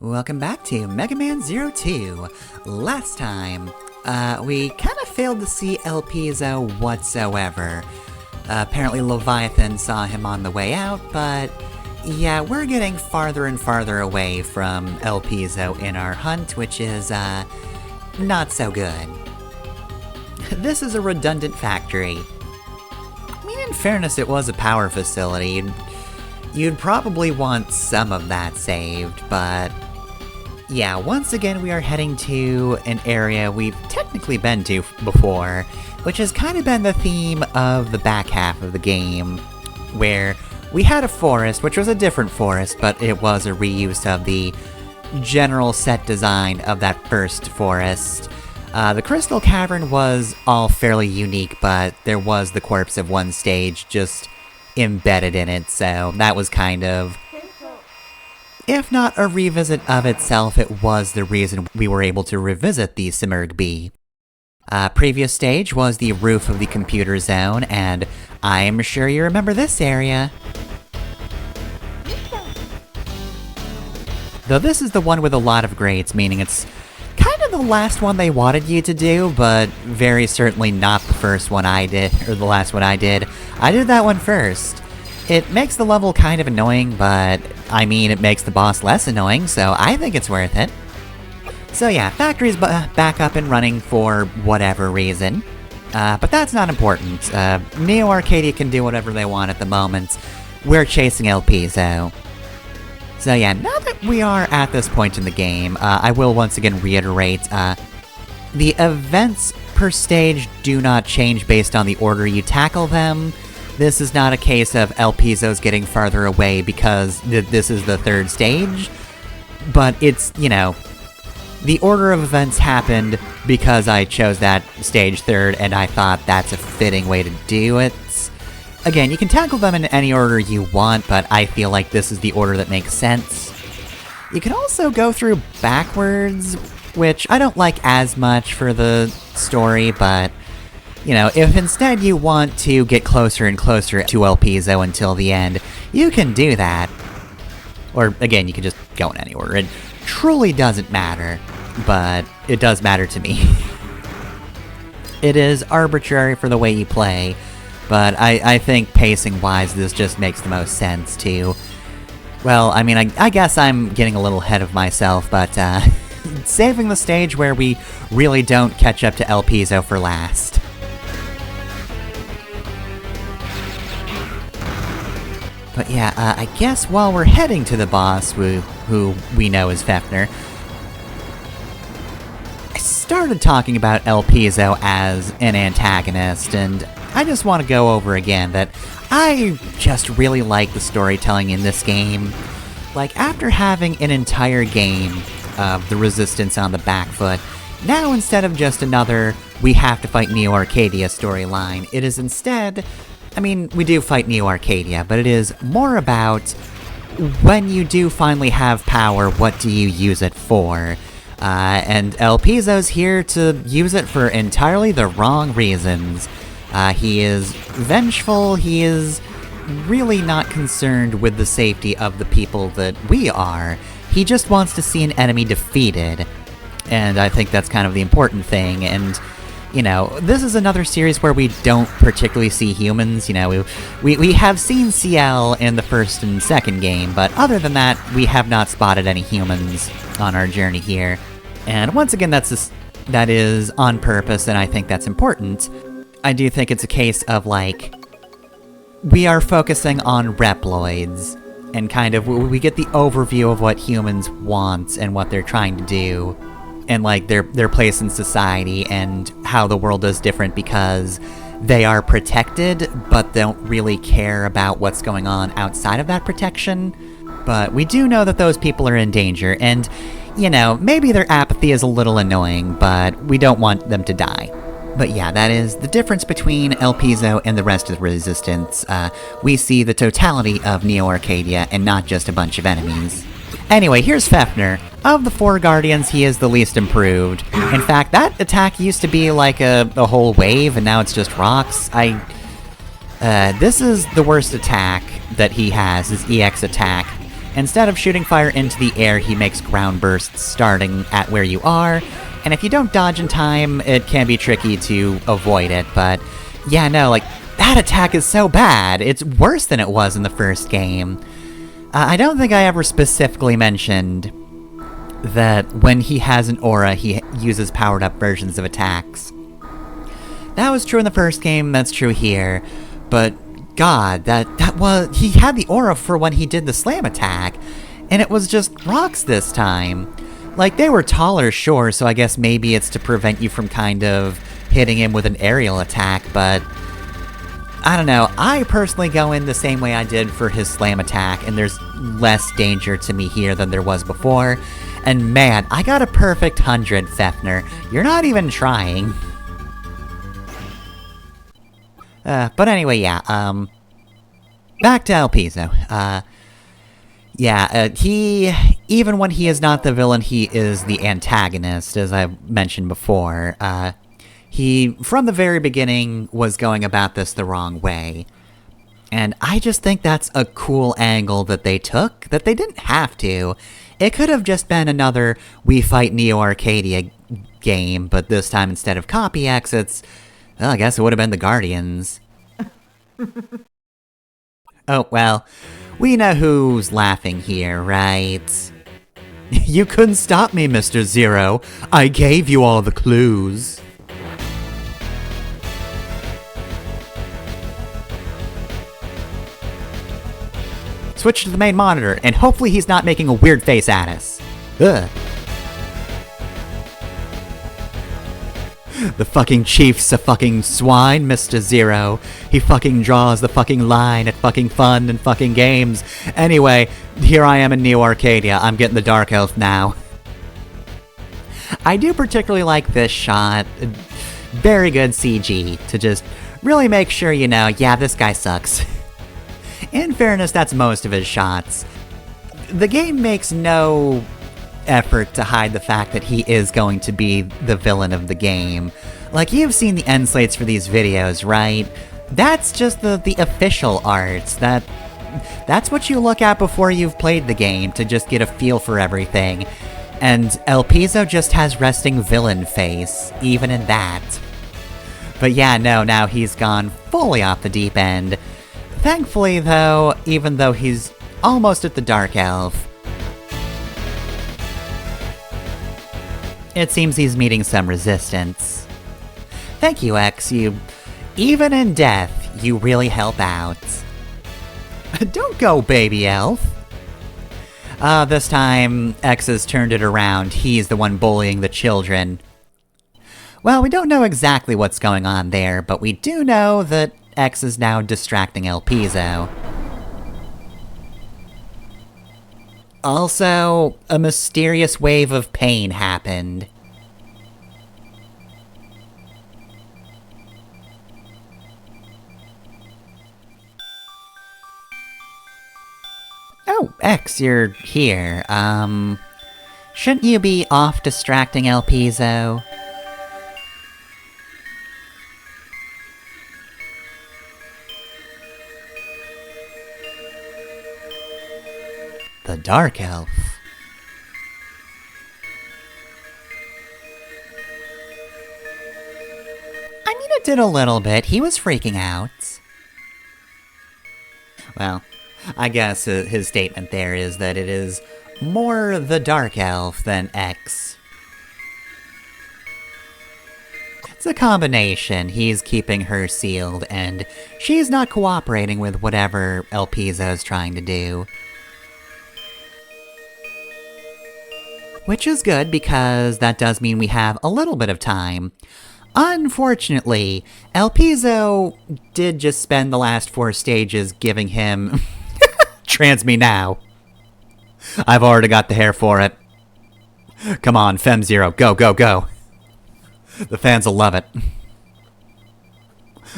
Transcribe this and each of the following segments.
Welcome back to Mega Man 02. Last time, we kinda failed to see El Pizzo whatsoever. Apparently Leviathan saw him on the way out, but yeah, we're getting farther and farther away from El Pizzo in our hunt, which is, not so good. This is a redundant factory. I mean, in fairness, it was a power facility. You'd probably want some of that saved, but yeah, once again we are heading to an area we've technically been to before, which has kind of been the theme of the back half of the game, where we had a forest, which was a different forest, but it was a reuse of the general set design of that first forest. The Crystal Cavern was all fairly unique, but there was the corpse of one stage just embedded in it, so that was kind of, if not a revisit of itself, it was the reason we were able to revisit the Simurgh Bee. Previous stage was the roof of the computer zone, and I'm sure you remember this area. Though this is the one with a lot of grades, meaning it's kind of the last one they wanted you to do, but very certainly not the first one I did, or the last one I did. I did that one first. It makes the level kind of annoying, but I mean, it makes the boss less annoying, so I think it's worth it. So yeah, factory's back up and running for whatever reason. But that's not important. Neo Arcadia can do whatever they want at the moment. We're chasing El Pizzo. So yeah, now that we are at this point in the game, I will once again reiterate, the events per stage do not change based on the order you tackle them. This is not a case of El Pizzo's getting farther away because this is the third stage, but it's, you know, the order of events happened because I chose that stage third, and I thought that's a fitting way to do it. Again, you can tackle them in any order you want, but I feel like this is the order that makes sense. You can also go through backwards, which I don't like as much for the story, but you know, if instead you want to get closer and closer to El Pizzo until the end, you can do that. Or, again, you can just go in any order. It truly doesn't matter, but it does matter to me. It is arbitrary for the way you play, but I think pacing-wise, this just makes the most sense, too. Well, I mean, I guess I'm getting a little ahead of myself, but, saving the stage where we really don't catch up to El Pizzo for last. But yeah, I guess while we're heading to the boss, who we know is Fefner, I started talking about El Pizzo as an antagonist, and I just want to go over again that I just really like the storytelling in this game. Like, after having an entire game of the Resistance on the back foot, now instead of just another we have to fight Neo Arcadia storyline, it is instead, I mean, we do fight Neo Arcadia, but it is more about when you do finally have power, what do you use it for? And El Pizzo's here to use it for entirely the wrong reasons. He is vengeful, he is really not concerned with the safety of the people that we are. He just wants to see an enemy defeated. And I think that's kind of the important thing, and you know, this is another series where we don't particularly see humans. You know, we have seen CL in the first and second game, but other than that, we have not spotted any humans on our journey here. And once again, that is on purpose, and I think that's important. I do think it's a case of, like, we are focusing on Reploids, and kind of, we get the overview of what humans want and what they're trying to do, and like their place in society, and how the world is different because they are protected, but don't really care about what's going on outside of that protection. But we do know that those people are in danger, and, you know, maybe their apathy is a little annoying, but we don't want them to die. But yeah, that is the difference between El Pizzo and the rest of the Resistance. We see the totality of Neo Arcadia, and not just a bunch of enemies. Anyway, here's Fefner. Of the four Guardians, he is the least improved. In fact, that attack used to be like a whole wave, and now it's just rocks. This is the worst attack that he has, his EX attack. Instead of shooting fire into the air, he makes ground bursts starting at where you are, and if you don't dodge in time, it can be tricky to avoid it, but yeah, no, like, that attack is so bad, it's worse than it was in the first game. I don't think I ever specifically mentioned that when he has an aura, he uses powered-up versions of attacks. That was true in the first game, that's true here, but God, he had the aura for when he did the slam attack, and it was just rocks this time. Like, they were taller, sure, so I guess maybe it's to prevent you from kind of hitting him with an aerial attack, but I don't know, I personally go in the same way I did for his slam attack, and there's less danger to me here than there was before, and man, I got a perfect 100, Fefner. You're not even trying. But anyway, yeah, back to El Piso. He, even when he is not the villain, he is the antagonist, as I mentioned before. He, from the very beginning, was going about this the wrong way. And I just think that's a cool angle that they took, that they didn't have to. It could have just been another We Fight Neo Arcadia game, but this time instead of Copy X, it's... well, I guess it would have been the Guardians. Oh, well, we know who's laughing here, right? You couldn't stop me, Mr. Zero. I gave you all the clues. Switch to the main monitor, and hopefully he's not making a weird face at us. Ugh. The fucking chief's a fucking swine, Mr. Zero. He fucking draws the fucking line at fucking fun and fucking games. Anyway, here I am in Neo Arcadia. I'm getting the Dark Elf now. I do particularly like this shot. Very good CG to just really make sure you know, yeah, this guy sucks. In fairness, that's most of his shots. The game makes no effort to hide the fact that he is going to be the villain of the game. Like, you've seen the end slates for these videos, right? That's just the official arts. That's what you look at before you've played the game, to just get a feel for everything. And El Piso just has resting villain face, even in that. But yeah, no, now he's gone fully off the deep end. Thankfully, though, even though he's almost at the Dark Elf, it seems he's meeting some resistance. Thank you, X. Even in death, you really help out. Don't go, baby elf. This time, X has turned it around. He's the one bullying the children. Well, we don't know exactly what's going on there, but we do know that X is now distracting El Piso. Also, a mysterious wave of pain happened. Oh, X, you're here. Shouldn't you be off distracting El Piso? The Dark Elf. I mean, it did a little bit. He was freaking out. Well, I guess his statement there is that it is more the Dark Elf than X. It's a combination. He's keeping her sealed, and she's not cooperating with whatever El Piso's trying to do. Which is good, because that does mean we have a little bit of time. Unfortunately, El Piso did just spend the last 4 stages giving him... Trans me now. I've already got the hair for it. Come on, Fem Zero, go, go, go. The fans will love it.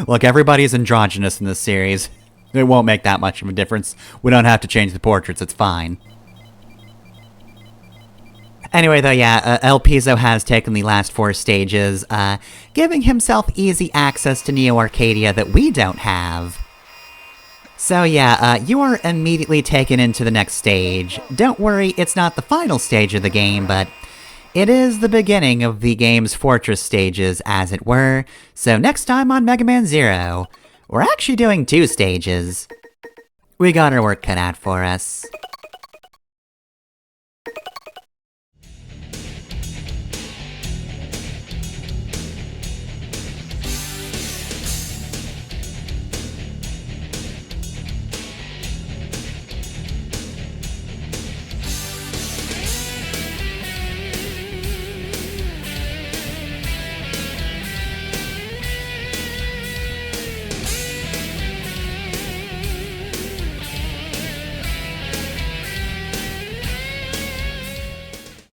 Look, everybody's androgynous in this series. It won't make that much of a difference. We don't have to change the portraits, it's fine. Anyway, though, yeah, El Piso has taken the last 4 stages, giving himself easy access to Neo Arcadia that we don't have. So yeah, you are immediately taken into the next stage. Don't worry, it's not the final stage of the game, but it is the beginning of the game's fortress stages, as it were. So next time on Mega Man Zero, we're actually doing 2 stages. We got our work cut out for us.